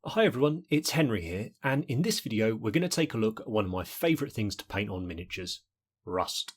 Hi everyone, it's Henry here, and in this video we're going to take a look at one of my favourite things to paint on miniatures, rust.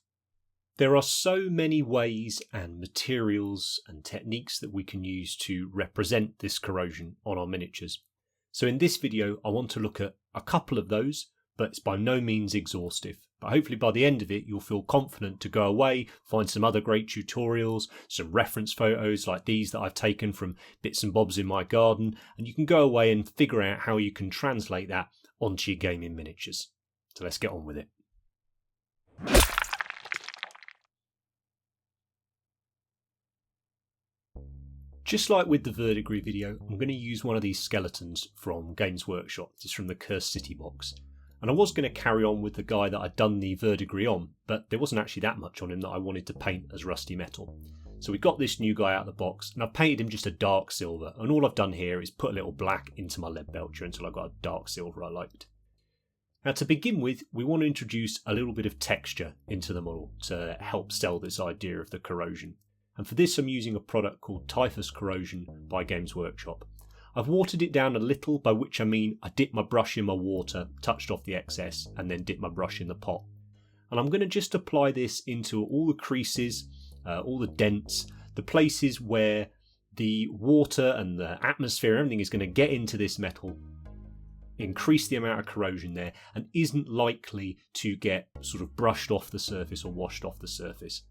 There are so many ways and materials and techniques that we can use to represent this corrosion on our miniatures. So in this video I want to look at a couple of those, but it's by no means exhaustive. But hopefully by the end of it you'll feel confident to go away, find some other great tutorials, some reference photos like these that I've taken from bits and bobs in my garden, and you can go away and figure out how you can translate that onto your game in miniatures. So let's get on with it. Just like with the verdigris video, I'm going to use one of these skeletons from Games Workshop. This is from the Cursed City box. And I was going to carry on with the guy that I'd done the verdigris on, but there wasn't actually that much on him that I wanted to paint as rusty metal. So we got this new guy out of the box, and I've painted him just a dark silver, and all I've done here is put a little black into my lead belcher until I got a dark silver I liked. Now to begin with, we want to introduce a little bit of texture into the model to help sell this idea of the corrosion. And for this I'm using a product called Typhus Corrosion by Games Workshop. I've watered it down a little, by which I mean I dipped my brush in my water, touched off the excess, and then dipped my brush in the pot. And I'm going to just apply this into all the creases, all the dents, the places where the water and the atmosphere, everything is going to get into this metal, increase the amount of corrosion there, and isn't likely to get sort of brushed off the surface or washed off the surface.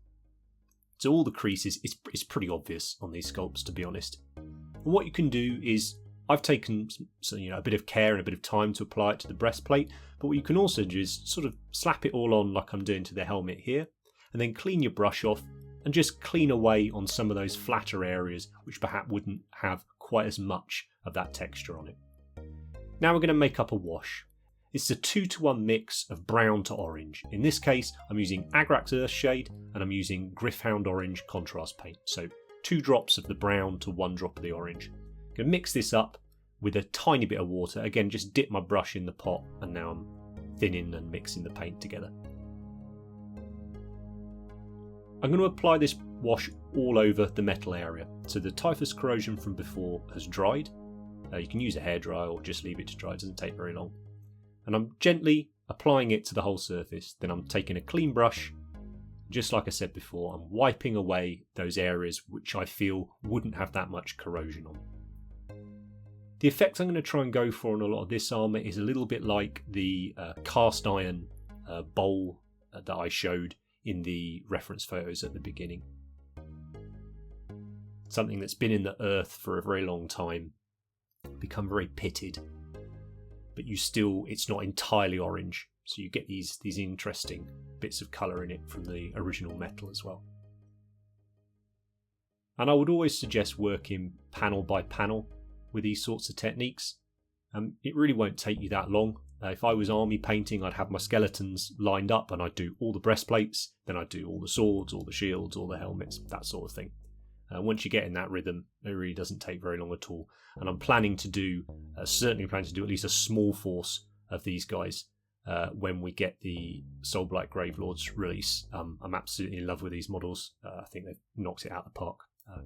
So all the creases, it's pretty obvious on these sculpts, to be honest. And what you can do is, I've taken a bit of care and a bit of time to apply it to the breastplate, but what you can also do is sort of slap it all on like I'm doing to the helmet here, and then clean your brush off and just clean away on some of those flatter areas which perhaps wouldn't have quite as much of that texture on it. Now we're going to make up a wash. It's a 2-to-1 mix of brown to orange. In this case I'm using Agrax Earthshade and I'm using Gryph-Hound orange contrast paint. So 2 drops of the brown to 1 drop of the orange. I'm going to mix this up with a tiny bit of water. Again, just dip my brush in the pot and now I'm thinning and mixing the paint together. I'm going to apply this wash all over the metal area. So the Typhus corrosion from before has dried. You can use a hairdryer or just leave it to dry, it doesn't take very long. And I'm gently applying it to the whole surface. Then I'm taking a clean brush. Just like I said before, I'm wiping away those areas which I feel wouldn't have that much corrosion on. The effect I'm going to try and go for on a lot of this armour is a little bit like the cast iron bowl that I showed in the reference photos at the beginning. Something that's been in the earth for a very long time, become very pitted, but it's not entirely orange. So you get these interesting bits of colour in it from the original metal as well. And I would always suggest working panel by panel with these sorts of techniques. It really won't take you that long. If I was army painting, I'd have my skeletons lined up and I'd do all the breastplates, then I'd do all the swords, all the shields, all the helmets, that sort of thing. Once you get in that rhythm, it really doesn't take very long at all. And I'm certainly planning to do at least a small force of these guys when we get the Soulblight Gravelords release. I'm absolutely in love with these models. I think they've knocked it out of the park.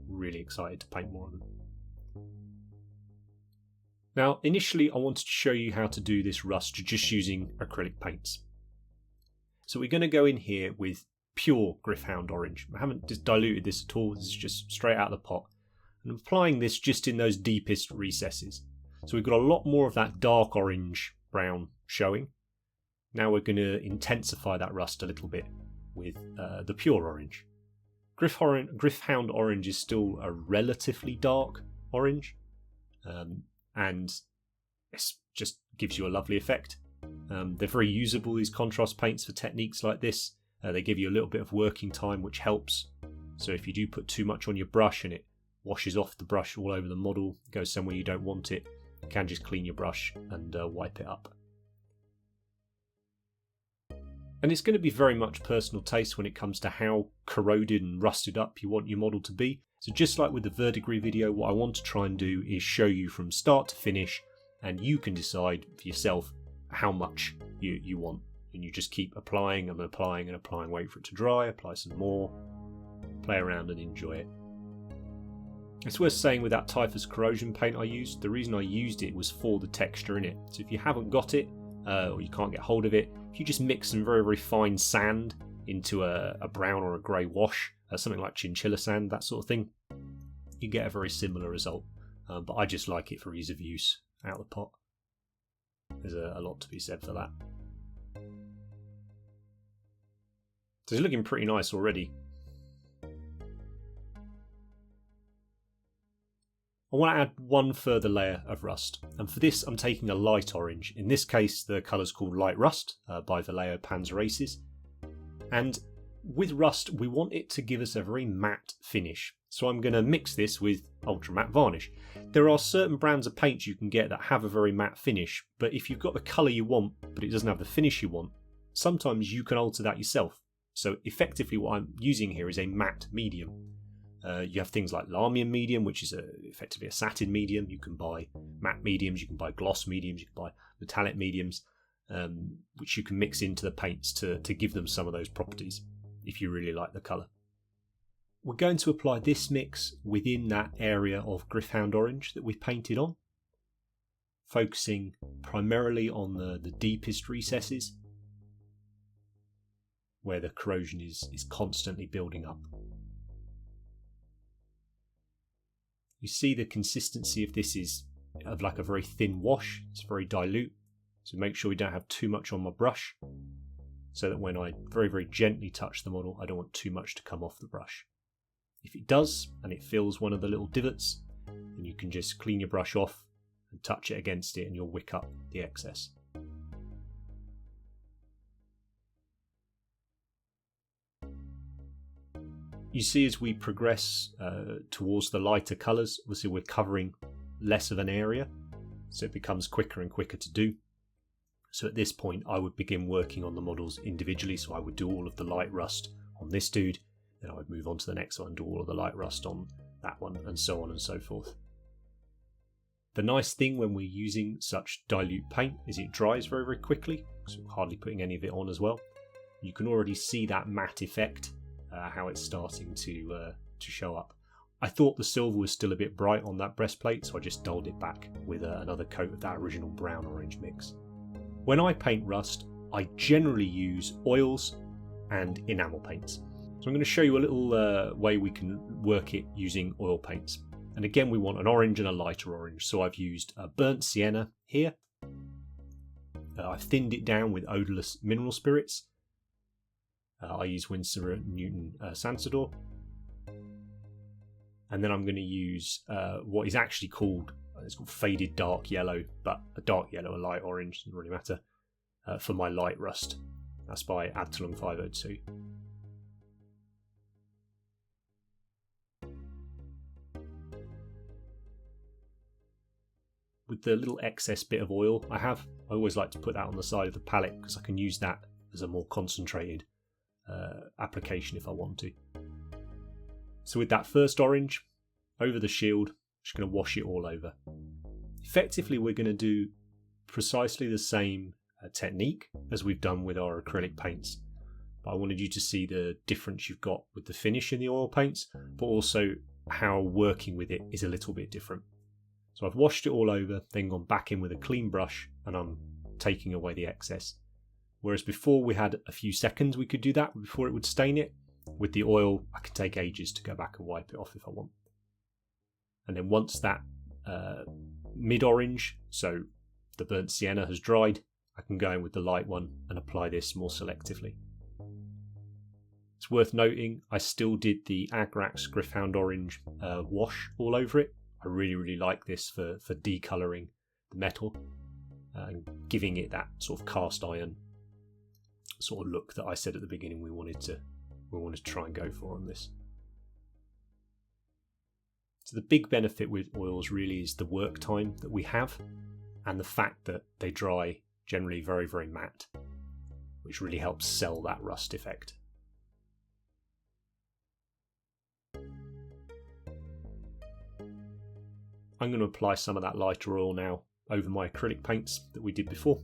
Really excited to paint more of them. Now, initially I wanted to show you how to do this rust just using acrylic paints. So we're going to go in here with pure Gryph-Hound orange. I haven't just diluted this at all, this is just straight out of the pot. And I'm applying this just in those deepest recesses. So we've got a lot more of that dark orange brown showing. Now we're going to intensify that rust a little bit with the pure orange. Gryph-Hound orange is still a relatively dark orange, and it just gives you a lovely effect. They're very usable, these contrast paints, for techniques like this. They give you a little bit of working time, which helps. So if you do put too much on your brush and it washes off the brush all over the model, goes somewhere you don't want it, you can just clean your brush and wipe it up. And it's going to be very much personal taste when it comes to how corroded and rusted up you want your model to be. So just like with the verdigris video, what I want to try and do is show you from start to finish, and you can decide for yourself how much you want. And you just keep applying and applying and applying, wait for it to dry, apply some more, play around and enjoy it. It's worth saying with that typhus corrosion paint I used, the reason I used it was for the texture in it. So if you haven't got it, or you can't get hold of it, if you just mix some very, very fine sand into a brown or a grey wash, something like chinchilla sand, that sort of thing, you get a very similar result. But I just like it for ease of use out of the pot. There's a lot to be said for that. So it's looking pretty nice already. I want to add one further layer of rust, and for this I'm taking a light orange. In this case the colour's called Light Rust by Vallejo Panzer Aces. And with rust we want it to give us a very matte finish, so I'm going to mix this with ultra matte varnish. There are certain brands of paints you can get that have a very matte finish, but if you've got the colour you want but it doesn't have the finish you want, sometimes you can alter that yourself. So effectively what I'm using here is a matte medium. You have things like Lamium medium, which is effectively a satin medium. You can buy matte mediums, you can buy gloss mediums, you can buy metallic mediums, which you can mix into the paints to give them some of those properties if you really like the colour. We're going to apply this mix within that area of Gryph-Hound orange that we've painted on, focusing primarily on the deepest recesses where the corrosion is constantly building up. You see the consistency of this is of like a very thin wash. It's very dilute, so make sure we don't have too much on my brush, so that when I very, very gently touch the model, I don't want too much to come off the brush. If it does, and it fills one of the little divots, then you can just clean your brush off and touch it against it and you'll wick up the excess. You see as we progress towards the lighter colours, obviously we're covering less of an area, so it becomes quicker and quicker to do. So at this point I would begin working on the models individually, so I would do all of the light rust on this dude, then I would move on to the next one and do all of the light rust on that one, and so on and so forth. The nice thing when we're using such dilute paint is it dries very, very quickly, so we're hardly putting any of it on as well. You can already see that matte effect, how it's starting to show up. I thought the silver was still a bit bright on that breastplate, so I just dulled it back with another coat of that original brown orange mix. When I paint rust, I generally use oils and enamel paints. So I'm going to show you a little way we can work it using oil paints. And again, we want an orange and a lighter orange, so I've used burnt sienna here. I've thinned it down with odourless mineral spirits. I use Winsor Newton Sansador. And then I'm going to use what is actually called, it's called faded dark yellow, but a dark yellow, a light orange, doesn't really matter, for my light rust. That's by Abteilung 502. With the little excess bit of oil I have, I always like to put that on the side of the palette because I can use that as a more concentrated application if I want to. So with that first orange over the shield, I'm just going to wash it all over. Effectively we're going to do precisely the same technique as we've done with our acrylic paints, but I wanted you to see the difference you've got with the finish in the oil paints, but also how working with it is a little bit different. So I've washed it all over, then gone back in with a clean brush and I'm taking away the excess. Whereas before we had a few seconds we could do that before it would stain it. With the oil I can take ages to go back and wipe it off if I want. And then once that mid-orange, so the burnt sienna, has dried, I can go in with the light one and apply this more selectively. It's worth noting I still did the Agrax Gryph-Hound orange wash all over it. I really, really like this for decolouring the metal and giving it that sort of cast iron sort of look that I said at the beginning we wanted to try and go for on this. So the big benefit with oils really is the work time that we have and the fact that they dry generally very, very matte, which really helps sell that rust effect. I'm going to apply some of that lighter oil now over my acrylic paints that we did before.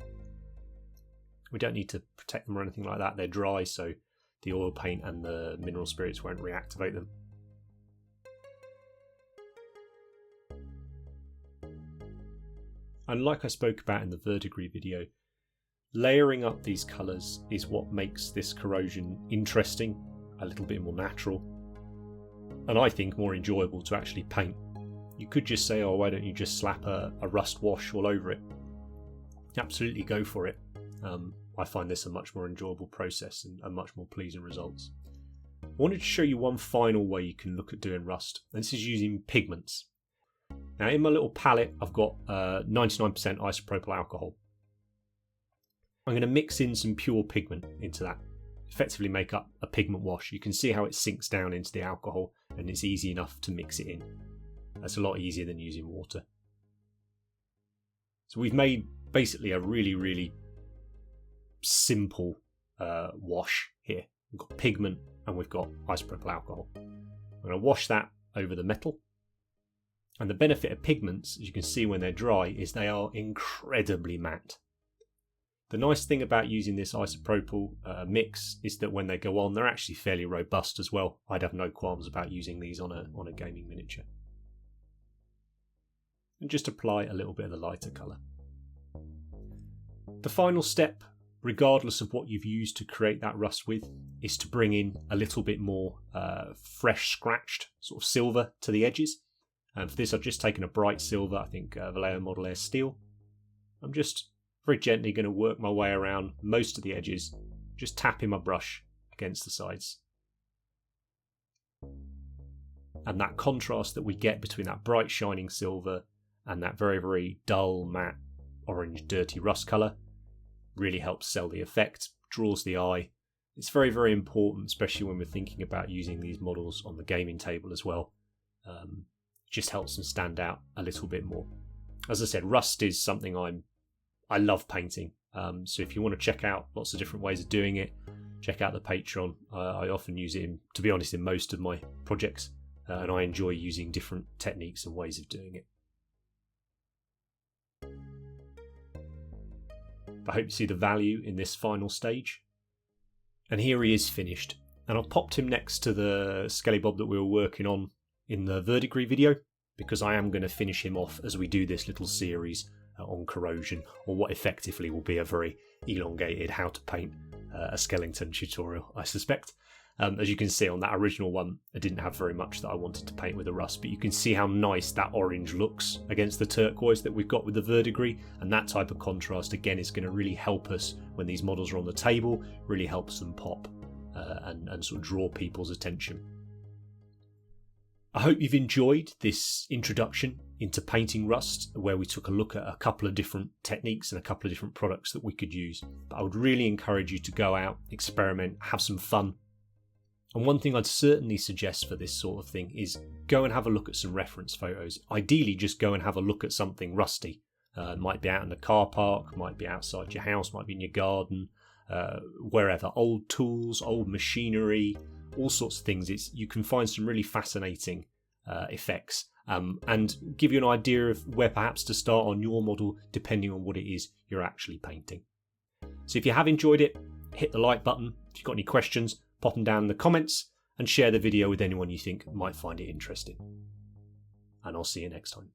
We don't need to protect them or anything like that, they're dry, so the oil paint and the mineral spirits won't reactivate them. And like I spoke about in the verdigris video, layering up these colours is what makes this corrosion interesting, a little bit more natural, and I think more enjoyable to actually paint. You could just say, oh, why don't you just slap a rust wash all over it? Absolutely go for it. I find this a much more enjoyable process and much more pleasing results. I wanted to show you one final way you can look at doing rust, and this is using pigments. Now in my little palette I've got 99% isopropyl alcohol. I'm going to mix in some pure pigment into that, effectively make up a pigment wash. You can see how it sinks down into the alcohol and it's easy enough to mix it in. That's a lot easier than using water. So we've made basically a really simple wash here. We've got pigment and we've got isopropyl alcohol. I'm going to wash that over the metal. And the benefit of pigments, as you can see when they're dry, is they are incredibly matte. The nice thing about using this isopropyl mix is that when they go on, they're actually fairly robust as well. I'd have no qualms about using these on a gaming miniature. And just apply a little bit of the lighter colour. The final step, regardless of what you've used to create that rust with, is to bring in a little bit more fresh scratched sort of silver to the edges. And for this I've just taken a bright silver, I think Vallejo Model Air Steel. I'm just very gently going to work my way around most of the edges, just tapping my brush against the sides. And that contrast that we get between that bright shining silver and that very dull matte orange dirty rust colour really helps sell the effect, draws the eye. It's very important, especially when we're thinking about using these models on the gaming table as well. Just helps them stand out a little bit more. As I said, rust is something I love painting. So if you want to check out lots of different ways of doing it, check out the Patreon. I often use it, to be honest, in most of my projects, and I enjoy using different techniques and ways of doing it. I hope you see the value in this final stage. And here he is finished. And I've popped him next to the Skelly Bob that we were working on in the verdigris video, because I am going to finish him off as we do this little series on corrosion, or what effectively will be a very elongated how to paint a skeleton tutorial, I suspect. As you can see on that original one, I didn't have very much that I wanted to paint with a rust, but you can see how nice that orange looks against the turquoise that we've got with the verdigris, and that type of contrast again is going to really help us when these models are on the table, really helps them pop and sort of draw people's attention. I hope you've enjoyed this introduction into painting rust, where we took a look at a couple of different techniques and a couple of different products that we could use. But I would really encourage you to go out, experiment, have some fun. And one thing I'd certainly suggest for this sort of thing is go and have a look at some reference photos. Ideally, just go and have a look at something rusty. It might be out in the car park, might be outside your house, might be in your garden, wherever. Old tools, old machinery, all sorts of things. You can find some really fascinating effects and give you an idea of where perhaps to start on your model, depending on what it is you're actually painting. So if you have enjoyed it, hit the like button. If you've got any questions, pop them down in the comments and share the video with anyone you think might find it interesting. And I'll see you next time.